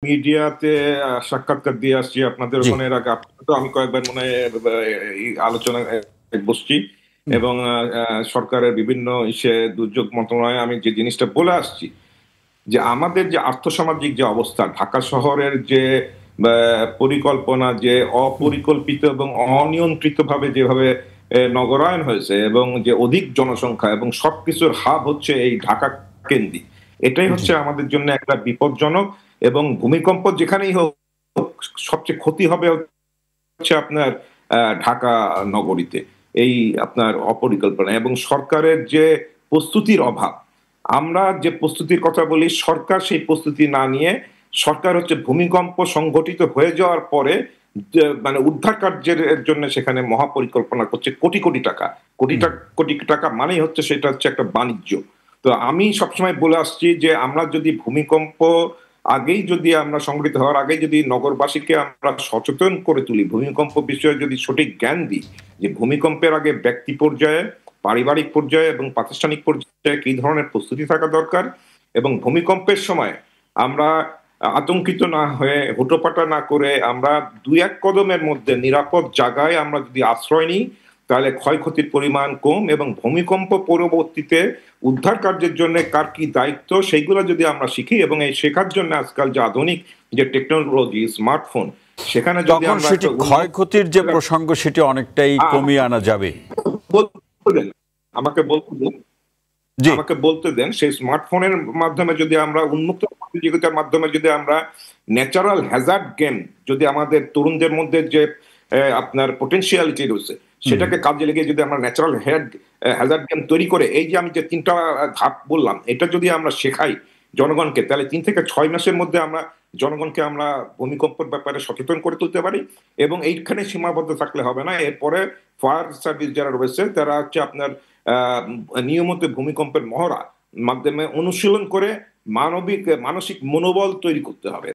মিডিয়াতে সাক্ষাৎকার দিয়ে আসছি আপনাদের জি। ওখানে। এর আগে তো আমি কয়েকবার মনে হয় এই আলোচনায় বসছি এবং সরকারের বিভিন্ন ইসে দুর্যোগ মন্ত্রণালয়ে আমি যে জিনিসটা বলে আসছি যে আমাদের যে আর্থসামাজিক যে অবস্থা, ঢাকা শহরের যে পরিকল্পনা, যে অপরিকল্পিত এবং অনিয়ন্ত্রিত ভাবে যেভাবে নগরায়ন হয়েছে এবং যে অধিক জনসংখ্যা এবং সবকিছুর হাব হচ্ছে এই ঢাকা কেন্দ্রিক, এটাই জি। হচ্ছে আমাদের জন্য একটা বিপজ্জনক। এবং ভূমিকম্প যেখানেই হোক সবচেয়ে ক্ষতি হবে হচ্ছে আপনার ঢাকা নগরীতে। এই আপনার অপরিকল্পনা এবং সরকারের যে প্রস্তুতির অভাব, আমরা যে প্রস্তুতির কথা বলি, সরকার সেই প্রস্তুতি না নিয়ে সরকার হচ্ছে ভূমিকম্প সংঘটিত হয়ে যাওয়ার পরে মানে উদ্ধার কার্যের জন্য সেখানে মহাপরিকল্পনা করছে কোটি কোটি টাকা। কোটি টাকা মানেই হচ্ছে সেটা হচ্ছে একটা বাণিজ্য। তো আমি সবসময় বলে আসছি যে আমরা যদি ভূমিকম্প আগেই যদি আমরা সংঘটিত হওয়ার আগেই যদি নগরবাসীকে আমরা সচেতন করে তুলি, ভূমিকম্প বিষয়ে যদি সঠিক জ্ঞান দিই যে ভূমিকম্পের আগে ব্যক্তি পর্যায়ে, পারিবারিক পর্যায়ে এবং প্রাতিষ্ঠানিক পর্যায়ে কি ধরনের প্রস্তুতি থাকা দরকার, এবং ভূমিকম্পের সময় আমরা আতঙ্কিত না হয়ে হুটোপাটা না করে আমরা দুই এক কদমের মধ্যে নিরাপদ জায়গায় আমরা যদি আশ্রয় নিই, তাহলে ক্ষয়ক্ষতির পরিমাণ কম এবং ভূমিকম্প পরবর্তীতে উদ্ধার কার্যের জন্য কার কি দায়িত্ব সেইগুলো যদি আমরা শিখি, এবং এই শেখার জন্য আজকাল যে আধুনিক যে টেকনোলজি, স্মার্টফোন, সেখানে যদি তখন আমরা সেটি একটা ক্ষয়ক্ষতির যে প্রসঙ্গ সেটি অনেকটাই কমিয়ে আনা যাবে। আমাকে বলতে দেন, জি। আমাকে বলতে দেন সেই স্মার্টফোনের মাধ্যমে যদি আমরা উন্মুক্ত প্রতিযোগিতার মাধ্যমে যদি আমরা ন্যাচারাল হ্যাজার্ড গেম, যদি আমাদের তরুণদের মধ্যে যে আপনার পটেনশিয়ালিটি রয়েছে সেটাকে কাজে লেগে যদি আমরা ন্যাচারাল হ্যাজার্ড গেম তৈরি করে, এই যে আমি যে তিনটা ধাপ বললাম, এটা যদি আমরা শেখাই জনগণকে, তাহলে 3 থেকে 6 মাসের মধ্যে আমরা জনগণকে আমরা ভূমিকম্পের ব্যাপারে সচেতন করে তুলতে পারি। এবং এইখানে সীমাবদ্ধ থাকলে হবে না, এরপরে ফায়ার সার্ভিস যারা রয়েছে তারা হচ্ছে আপনার নিয়মিত ভূমিকম্পের মহড়া মাধ্যমে অনুশীলন করে মানসিক মনোবল তৈরি করতে হবে।